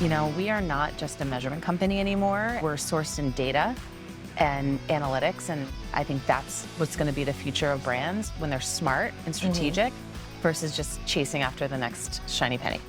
We are not just a measurement company anymore. We're sourced in data and analytics, and I think that's what's going to be the future of brands when they're smart and strategic versus just chasing after the next shiny penny.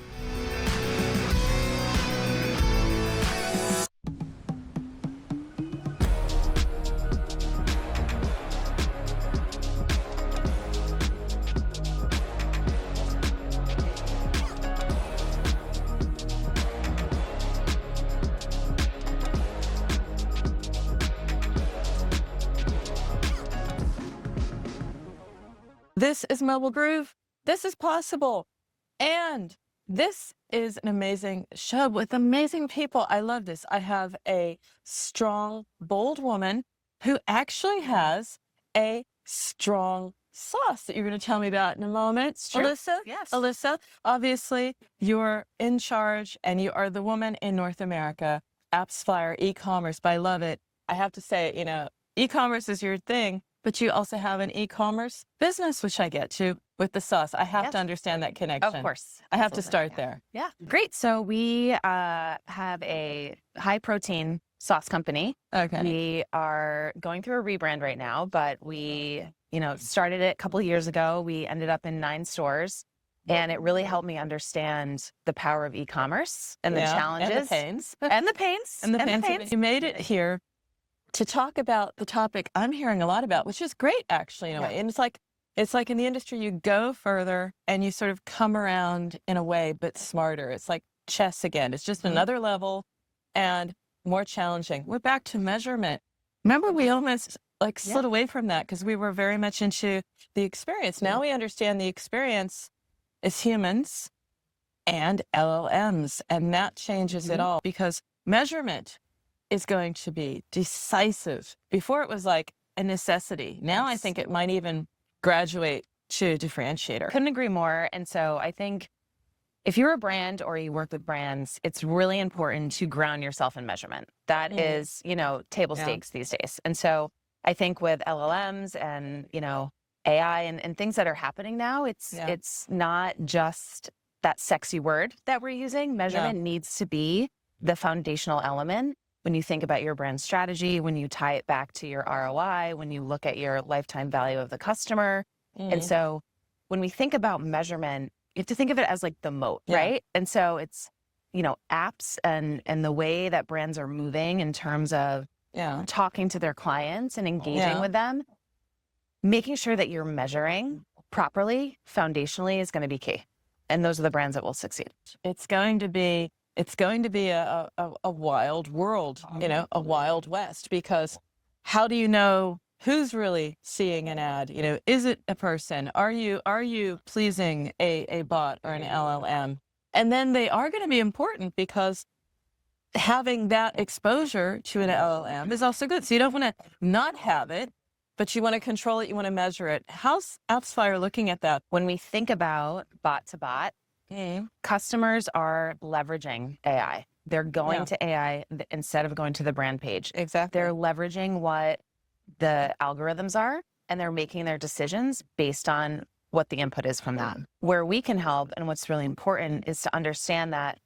This is MobileGroove. This is possible. And this is an amazing show with amazing people. I love this. I have a strong, bold woman who actually has a strong sauce that you're going to tell me about in a moment. Sure. Elissa? Yes. Elissa, obviously, you're in charge and you are the woman in North America. AppsFlyer, e-commerce, but I love it. I have to say, e-commerce is your thing, but you also have an e-commerce business, which I get to with the sauce. I have to understand that connection. Of course. I have to start there. Yeah. Great. So we have a high protein sauce company. Okay. We are going through a rebrand right now, but we, started it a couple of years ago. We ended up in 9 stores, and it really helped me understand the power of e-commerce and the challenges. And the pains. And the pains. And the pains. You made it here to talk about the topic I'm hearing a lot about, which is great, actually, in a way. And it's like in the industry, you go further and you sort of come around in a way, but smarter. It's like chess again. It's just another level and more challenging. We're back to measurement. Remember, we almost slid away from that because we were very much into the experience. Now we understand the experience is humans and LLMs, and that changes it all because measurement is going to be decisive. Before it was like a necessity. Now I think it might even graduate to differentiator. Couldn't agree more. And so I think if you're a brand or you work with brands, it's really important to ground yourself in measurement. That is, table stakes these days. And so I think with LLMs and, AI and things that are happening now, it's not just that sexy word that we're using. Measurement needs to be the foundational element. When you think about your brand strategy, when you tie it back to your ROI, when you look at your lifetime value of the customer. And so when we think about measurement, you have to think of it as like the moat, right? And so it's, apps and the way that brands are moving in terms of talking to their clients and engaging with them, making sure that you're measuring properly, foundationally is going to be key. And those are the brands that will succeed. It's going to be a wild world, a wild west, because how do you know who's really seeing an ad? Is it a person? Are you pleasing a bot or an LLM? And then they are going to be important because having that exposure to an LLM is also good. So you don't want to not have it, but you want to control it. You want to measure it. How's AppsFlyer looking at that? When we think about bot to bot, customers are leveraging AI. They're going to AI instead of going to the brand page. Exactly. They're leveraging what the algorithms are, and they're making their decisions based on what the input is from that. Where we can help, and what's really important, is to understand that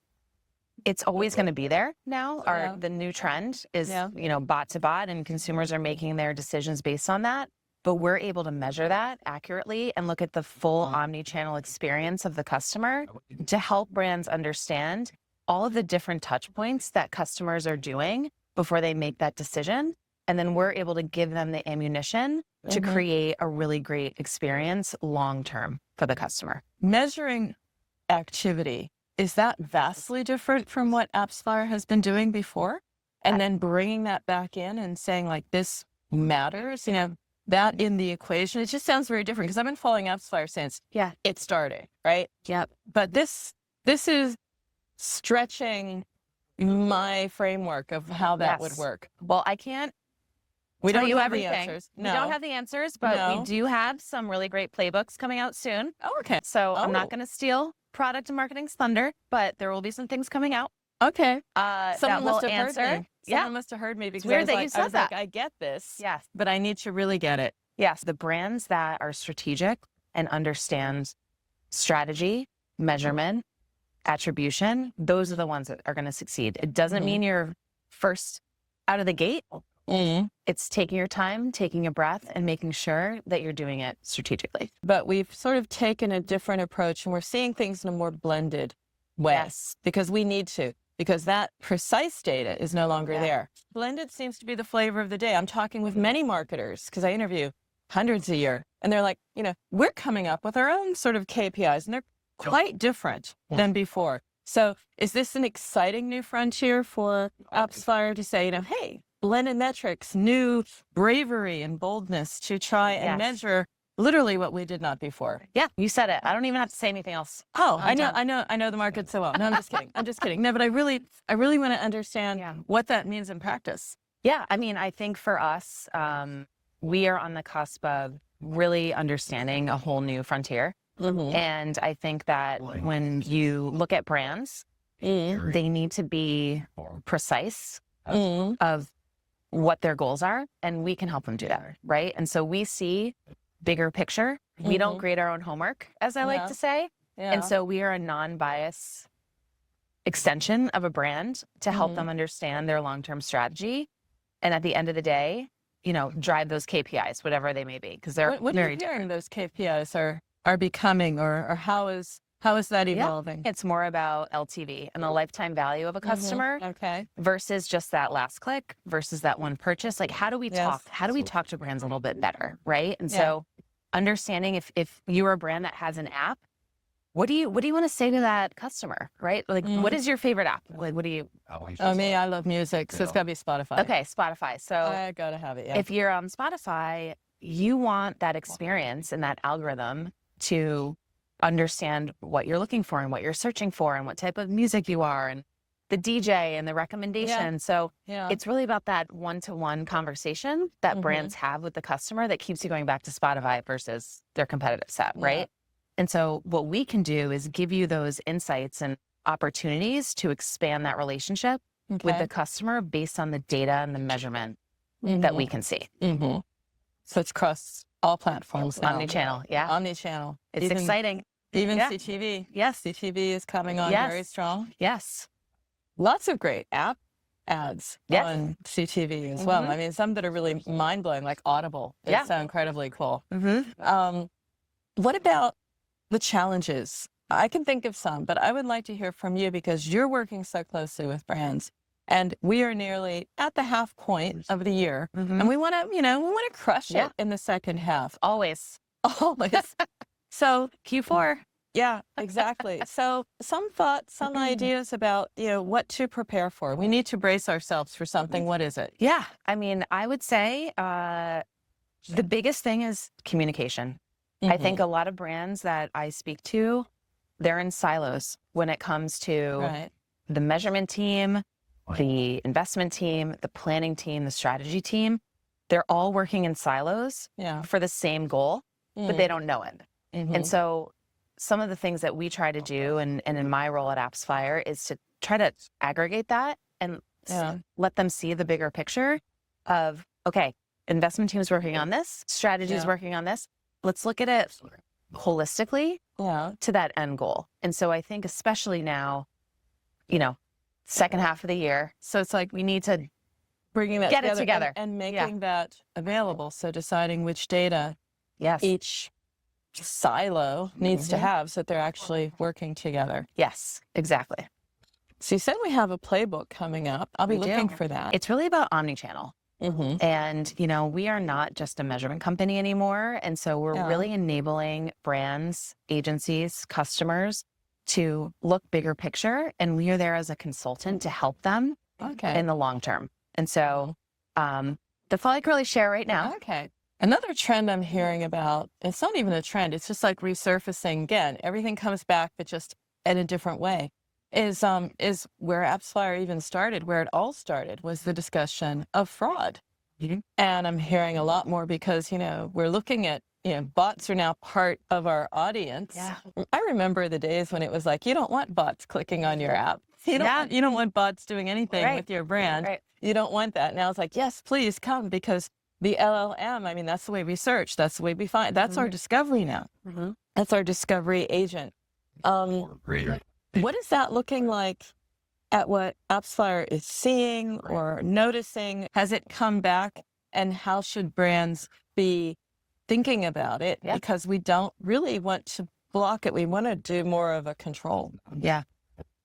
it's always going to be there now. The new trend is, bot to bot, and consumers are making their decisions based on that. But we're able to measure that accurately and look at the full omni-channel experience of the customer to help brands understand all of the different touch points that customers are doing before they make that decision. And then we're able to give them the ammunition to create a really great experience long-term for the customer. Measuring activity, is that vastly different from what AppsFlyer has been doing before? And then bringing that back in and saying this matters, that in the equation, it just sounds very different because I've been following AppsFlyer since it started, right? Yep. But this is stretching my framework of how that would work. Well, I can't We tell don't you have everything. the answers. No. We don't have the answers, but we do have some really great playbooks coming out soon. Oh, okay. So I'm not going to steal product and marketing's thunder, but there will be some things coming out. Okay. that Someone will must have answer. heard me. Someone must have heard me because weird I was that like, you said that. I get this. Yes. But I need to really get it. Yes. The brands that are strategic and understand strategy, measurement, attribution, those are the ones that are going to succeed. It doesn't mean you're first out of the gate. It's taking your time, taking a breath, and making sure that you're doing it strategically. But we've sort of taken a different approach, and we're seeing things in a more blended way. Yes. Because we need to, because that precise data is no longer there. Blended seems to be the flavor of the day. I'm talking with many marketers, because I interview hundreds a year, and they're like, we're coming up with our own sort of KPIs, and they're quite different than before. So is this an exciting new frontier for AppsFlyer to say, hey, blended metrics, new bravery and boldness to try and measure literally what we did not before? Yeah, you said it. I don't even have to say anything else. Oh, I know the market so well. No, I'm just kidding. No, but I really want to understand what that means in practice. Yeah, I mean, I think for us, we are on the cusp of really understanding a whole new frontier. And I think that when you look at brands, they need to be precise of what their goals are, and we can help them do that, right? And so we see bigger picture. We don't grade our own homework, as I like to say. And so we are a non-bias extension of a brand to help them understand their long-term strategy. And at the end of the day, drive those KPIs, whatever they may be, because they're what very are you hearing those KPIs are becoming, or how is that evolving? It's more about LTV and the lifetime value of a customer versus just that last click versus that one purchase. Like, how do we talk? How do we talk to brands a little bit better, right? And so understanding if you're a brand that has an app, what do you want to say to that customer, right? Like, what is your favorite app? Like, what do you? Oh, me, I love music, so it's got to be Spotify. Okay, Spotify. So I got to have it, if you're on Spotify, you want that experience and that algorithm to understand what you're looking for and what you're searching for and what type of music you are and the DJ and the recommendation. So it's really about that one-to-one conversation that brands have with the customer that keeps you going back to Spotify versus their competitive set, right? And so what we can do is give you those insights and opportunities to expand that relationship with the customer based on the data and the measurement that we can see. So it's across all platforms now. Omnichannel, Omnichannel. It's exciting. Even CTV. Yes. CTV is coming on very strong. Yes. Lots of great app ads on CTV as well. I mean, some that are really mind-blowing, like Audible. It's so incredibly cool. What about the challenges? I can think of some, but I would like to hear from you because you're working so closely with brands. And we are nearly at the half point of the year. And we want to, crush it in the second half. Always. So Q4. Yeah, exactly. So some thoughts, some ideas about, what to prepare for. We need to brace ourselves for something. What is it? Yeah. I mean, I would say the biggest thing is communication. I think a lot of brands that I speak to, they're in silos when it comes to the measurement team, the investment team, the planning team, the strategy team. They're all working in silos for the same goal, but they don't know it. And so some of the things that we try to do, and in my role at AppsFlyer, is to try to aggregate that and let them see the bigger picture of, okay, investment team is working on this, strategy is working on this. Let's look at it holistically to that end goal. And so I think especially now, second half of the year. So it's like we need to bringing that get it together and making that available. So deciding which data each silo needs to have so that they're actually working together. Yes, exactly. So you said we have a playbook coming up. I'll be looking for that. It's really about omnichannel. And, we are not just a measurement company anymore. And so we're really enabling brands, agencies, customers to look bigger picture. And we are there as a consultant to help them in the long term. And so that's all I can really share right now. Okay. Another trend I'm hearing about, it's not even a trend, it's just like resurfacing again. Everything comes back, but just in a different way. Is where AppsFlyer even started, where it all started, was the discussion of fraud. And I'm hearing a lot more because, we're looking at, bots are now part of our audience. I remember the days when it was like, you don't want bots clicking on your app. You don't want bots doing anything with your brand. You don't want that. Now it's like, yes, please come, because the LLM, I mean, that's the way we search. That's the way we find. That's our discovery now. That's our discovery agent. What is that looking like at what AppsFlyer is seeing or noticing? Has it come back? And how should brands be thinking about it? Yeah. Because we don't really want to block it. We want to do more of a control. Yeah.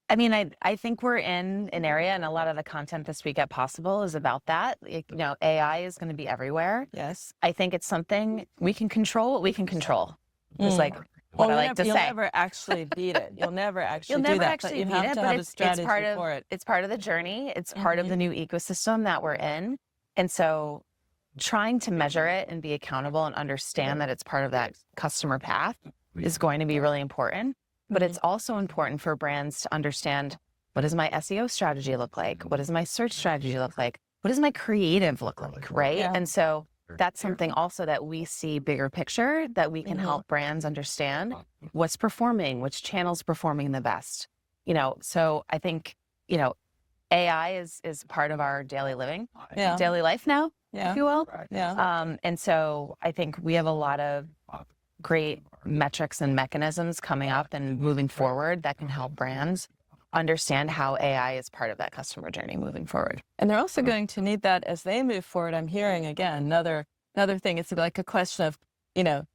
I mean, I think we're in an area, and a lot of the content this week at Possible is about that. Like, you know, AI is going to be everywhere. Yes. I think it's something we can control what we can control. It's like what I like to you'll say. never actually beat it. You'll never actually You'll do never that. actually But you beat have it, to but have a strategy for it. it's part of the journey. It's part of the new ecosystem that we're in. And so trying to measure it and be accountable and understand that it's part of that customer path is going to be really important. But it's also important for brands to understand, what does my SEO strategy look like? What does my search strategy look like? What does my creative look like, right? Yeah. And so that's something also that we see bigger picture, that we can help brands understand what's performing, which channel's performing the best. You know, so I think, you know, AI is part of our daily living, daily life now, if you will. Yeah. And so I think we have a lot of great metrics and mechanisms coming up and moving forward that can help brands understand how AI is part of that customer journey moving forward. And they're also going to need that as they move forward. I'm hearing again, another thing. It's like a question of, you know,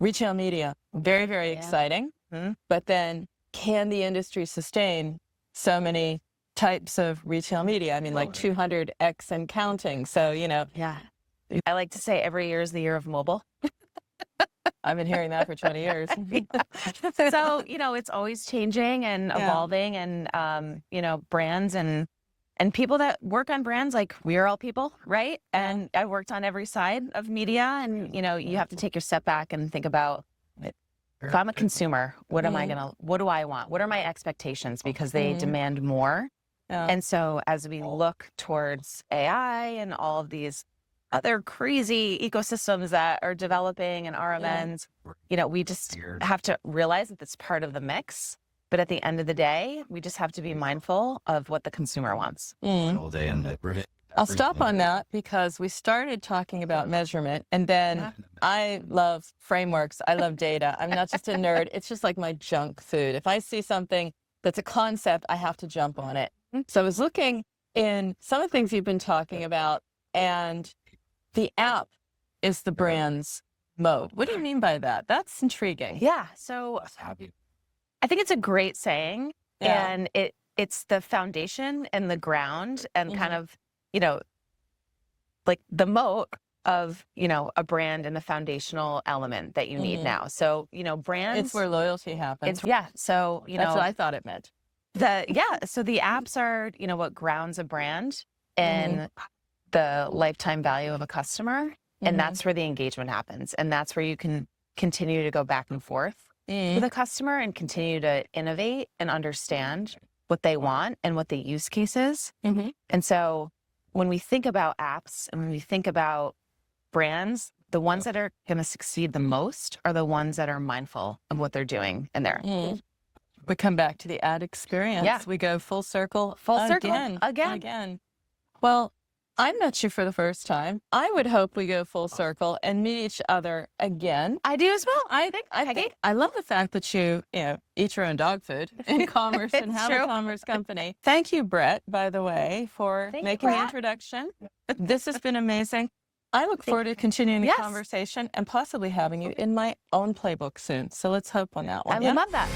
retail media, very, very exciting. But then can the industry sustain so many types of retail media? I mean, like 200x and counting. So, you know. Yeah. I like to say every year is the year of mobile. I've been hearing that for 20 years. So, you know, it's always changing and evolving, and, you know, brands and people that work on brands, like, we are all people, right? And I worked on every side of media, and, you know, you have to take your step back and think about, if I'm a consumer, what do I want? What are my expectations? Because they demand more. And so as we look towards AI and all of these other crazy ecosystems that are developing and RMNs, you know, we just have to realize that it's part of the mix. But at the end of the day, we just have to be mindful of what the consumer wants. I'll stop on that because we started talking about measurement, and then I love frameworks. I love data. I'm not just a nerd. It's just like my junk food. If I see something that's a concept, I have to jump on it. So I was looking in some of the things you've been talking about, and the app is the brand's moat. What do you mean by that? That's intriguing. Yeah. So I think it's a great saying, and it's the foundation and the ground and kind of, you know, like the moat of, you know, a brand and the foundational element that you need now. So, you know, brands. It's where loyalty happens. So, you know. That's what I thought it meant. So the apps are, you know, what grounds a brand in the lifetime value of a customer. And that's where the engagement happens. And that's where you can continue to go back and forth with a customer and continue to innovate and understand what they want and what the use case is. And so when we think about apps and when we think about brands, the ones that are going to succeed the most are the ones that are mindful of what they're doing in there. We come back to the ad experience. Yeah. We go full circle. Again. Well, I met you for the first time. I would hope we go full circle and meet each other again. I do as well. I love the fact that you eat your own dog food in commerce and have a commerce company. Thank you, Brett, by the way, for making the introduction. This has been amazing. I look forward to continuing the conversation and possibly having you in my own playbook soon. So let's hope on that one. I would love that.